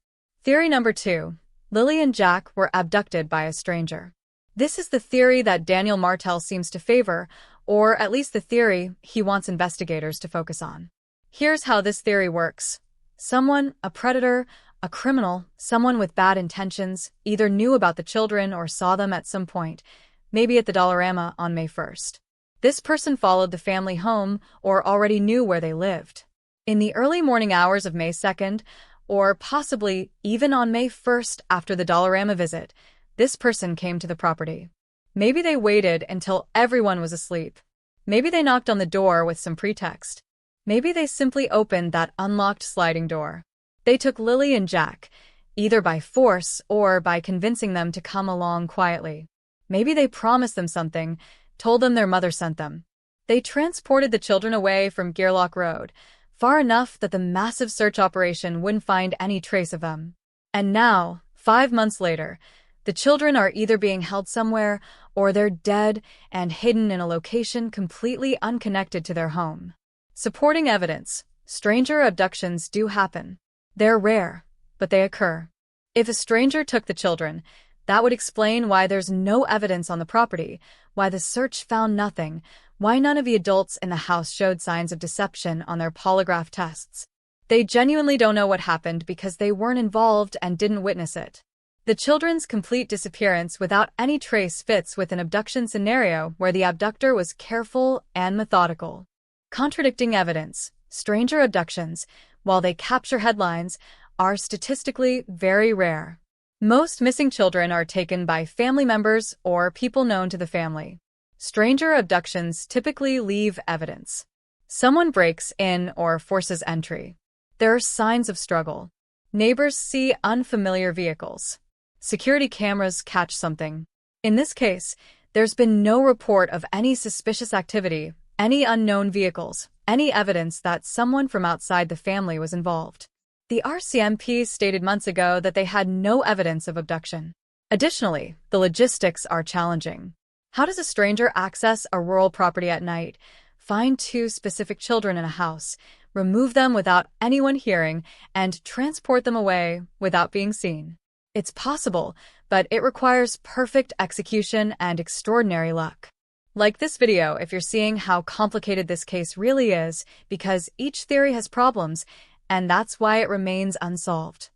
Theory number 2. Lilly and Jack were abducted by a stranger. This is the theory that Daniel Martel seems to favor, or at least the theory he wants investigators to focus on. Here's how this theory works. Someone, a predator, a criminal, someone with bad intentions, either knew about the children or saw them at some point, maybe at the Dollarama on May 1st. This person followed the family home or already knew where they lived. In the early morning hours of May 2nd, or possibly even on May 1st after the Dollarama visit, this person came to the property. Maybe they waited until everyone was asleep. Maybe they knocked on the door with some pretext. Maybe they simply opened that unlocked sliding door. They took Lilly and Jack, either by force or by convincing them to come along quietly. Maybe they promised them something, told them their mother sent them. They transported the children away from Gearlock Road, far enough that the massive search operation wouldn't find any trace of them. And now, 5 months later, the children are either being held somewhere or they're dead and hidden in a location completely unconnected to their home. Supporting evidence. Stranger abductions do happen. They're rare, but they occur. If a stranger took the children, that would explain why there's no evidence on the property, why the search found nothing, why none of the adults in the house showed signs of deception on their polygraph tests. They genuinely don't know what happened because they weren't involved and didn't witness it. The children's complete disappearance without any trace fits with an abduction scenario where the abductor was careful and methodical. Contradicting evidence. Stranger abductions, while they capture headlines, are statistically very rare. Most missing children are taken by family members or people known to the family. Stranger abductions typically leave evidence. Someone breaks in or forces entry. There are signs of struggle. Neighbors see unfamiliar vehicles. Security cameras catch something. In this case, there's been no report of any suspicious activity, any unknown vehicles, any evidence that someone from outside the family was involved. The RCMP stated months ago that they had no evidence of abduction. Additionally, the logistics are challenging. How does a stranger access a rural property at night, find 2 specific children in a house, remove them without anyone hearing, and transport them away without being seen? It's possible, but it requires perfect execution and extraordinary luck. Like this video if you're seeing how complicated this case really is, because each theory has problems, and that's why it remains unsolved.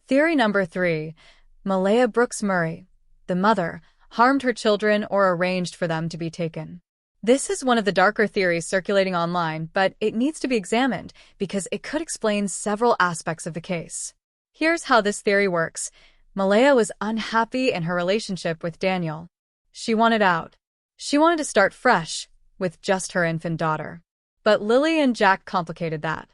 Theory number 3. Malaya Brooks Murray, the mother, harmed her children or arranged for them to be taken. This is one of the darker theories circulating online, but it needs to be examined because it could explain several aspects of the case. Here's how this theory works. Malaya was unhappy in her relationship with Daniel. She wanted out. She wanted to start fresh, with just her infant daughter. But Lilly and Jack complicated that.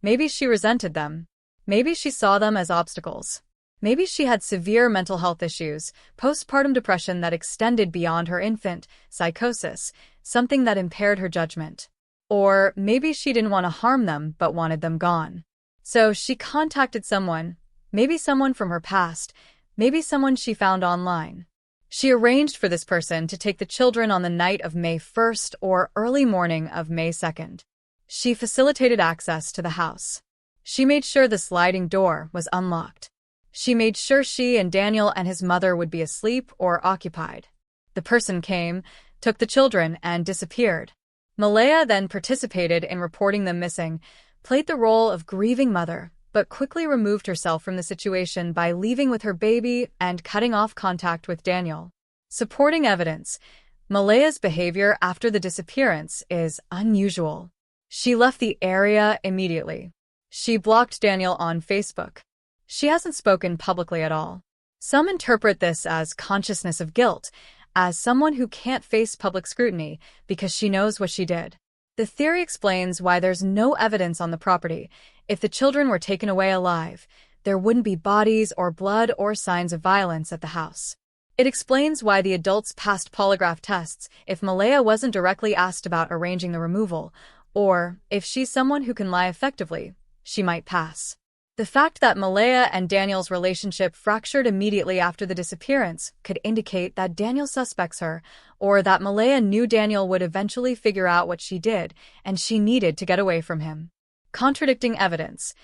Maybe she resented them. Maybe she saw them as obstacles. Maybe she had severe mental health issues, postpartum depression that extended beyond her infant, psychosis, something that impaired her judgment. Or maybe she didn't want to harm them but wanted them gone. So she contacted someone, maybe someone from her past, maybe someone she found online. She arranged for this person to take the children on the night of May 1st or early morning of May 2nd. She facilitated access to the house. She made sure the sliding door was unlocked. She made sure she and Daniel and his mother would be asleep or occupied. The person came, took the children, and disappeared. Malaya then participated in reporting them missing, played the role of grieving mother, but quickly removed herself from the situation by leaving with her baby and cutting off contact with Daniel. Supporting evidence: Malaya's behavior after the disappearance is unusual. She left the area immediately. She blocked Daniel on Facebook. She hasn't spoken publicly at all. Some interpret this as consciousness of guilt, as someone who can't face public scrutiny because she knows what she did. The theory explains why there's no evidence on the property. If the children were taken away alive, there wouldn't be bodies or blood or signs of violence at the house. It explains why the adults passed polygraph tests if Malaya wasn't directly asked about arranging the removal, or if she's someone who can lie effectively, she might pass. The fact that Malaya and Daniel's relationship fractured immediately after the disappearance could indicate that Daniel suspects her, or that Malaya knew Daniel would eventually figure out what she did and she needed to get away from him. Contradicting evidence: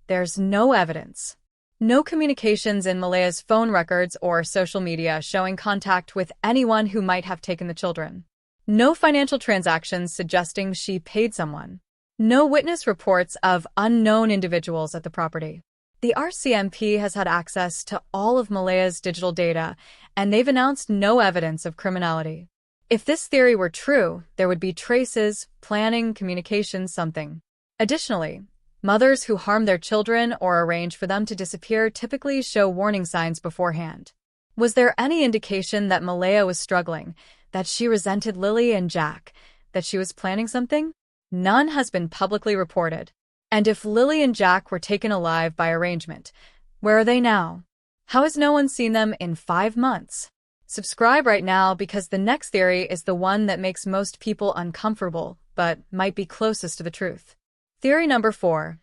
there's no evidence. No communications in Malaya's phone records or social media showing contact with anyone who might have taken the children. No financial transactions suggesting she paid someone. No witness reports of unknown individuals at the property. The RCMP has had access to all of Malaya's digital data, and they've announced no evidence of criminality. If this theory were true, there would be traces, planning, communication, something. Additionally, mothers who harm their children or arrange for them to disappear typically show warning signs beforehand. Was there any indication that Malaya was struggling, that she resented Lilly and Jack, that she was planning something? None has been publicly reported. And if Lilly and Jack were taken alive by arrangement, where are they now? How has no one seen them in 5 months? Subscribe right now because the next theory is the one that makes most people uncomfortable, but might be closest to the truth. Theory number 4.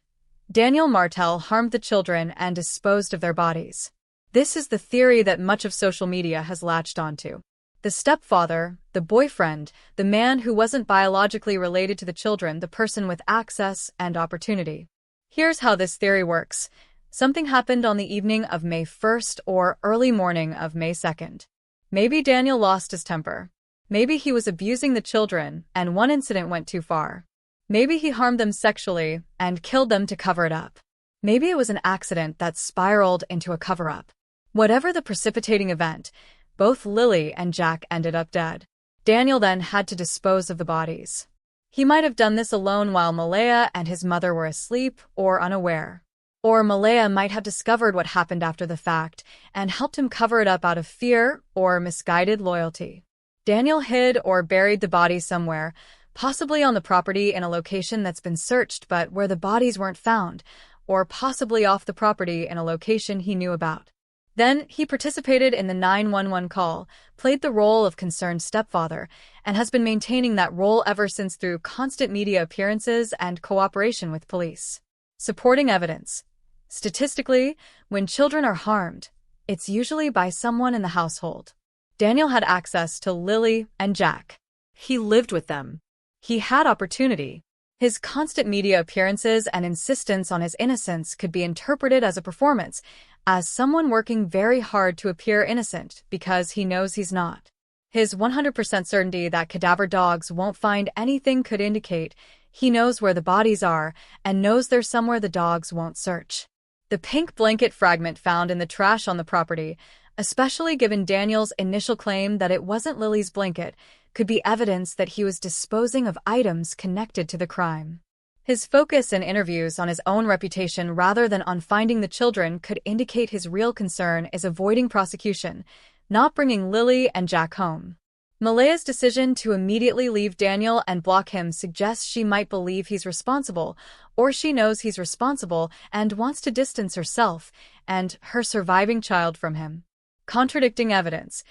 Daniel Martel harmed the children and disposed of their bodies. This is the theory that much of social media has latched onto. The stepfather, the boyfriend, the man who wasn't biologically related to the children, the person with access and opportunity. Here's how this theory works. Something happened on the evening of May 1st or early morning of May 2nd. Maybe Daniel lost his temper. Maybe he was abusing the children and one incident went too far. Maybe he harmed them sexually and killed them to cover it up. Maybe it was an accident that spiraled into a cover-up. Whatever the precipitating event, both Lilly and Jack ended up dead. Daniel then had to dispose of the bodies. He might have done this alone while Malaya and his mother were asleep or unaware. Or Malaya might have discovered what happened after the fact and helped him cover it up out of fear or misguided loyalty. Daniel hid or buried the bodies somewhere, possibly on the property in a location that's been searched but where the bodies weren't found, or possibly off the property in a location he knew about. Then he participated in the 911 call, played the role of concerned stepfather, and has been maintaining that role ever since through constant media appearances and cooperation with police. Supporting evidence: statistically, when children are harmed, it's usually by someone in the household. Daniel had access to Lilly and Jack. He lived with them. He had opportunity. His constant media appearances and insistence on his innocence could be interpreted as a performance, as someone working very hard to appear innocent because he knows he's not. His 100% certainty that cadaver dogs won't find anything could indicate he knows where the bodies are and knows they're somewhere the dogs won't search. The pink blanket fragment found in the trash on the property, especially given Daniel's initial claim that it wasn't Lily's blanket, could be evidence that he was disposing of items connected to the crime. His focus in interviews on his own reputation rather than on finding the children could indicate his real concern is avoiding prosecution, not bringing Lilly and Jack home. Malaya's decision to immediately leave Daniel and block him suggests she might believe he's responsible, or she knows he's responsible and wants to distance herself and her surviving child from him. Contradicting evidence: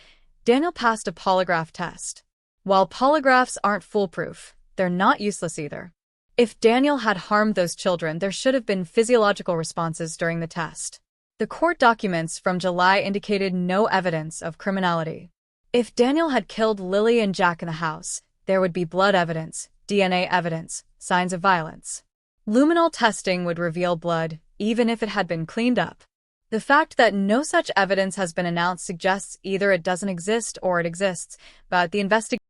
Daniel passed a polygraph test. While polygraphs aren't foolproof, they're not useless either. If Daniel had harmed those children, there should have been physiological responses during the test. The court documents from July indicated no evidence of criminality. If Daniel had killed Lilly and Jack in the house, there would be blood evidence, DNA evidence, signs of violence. Luminol testing would reveal blood, even if it had been cleaned up. The fact that no such evidence has been announced suggests either it doesn't exist or it exists, but the investigation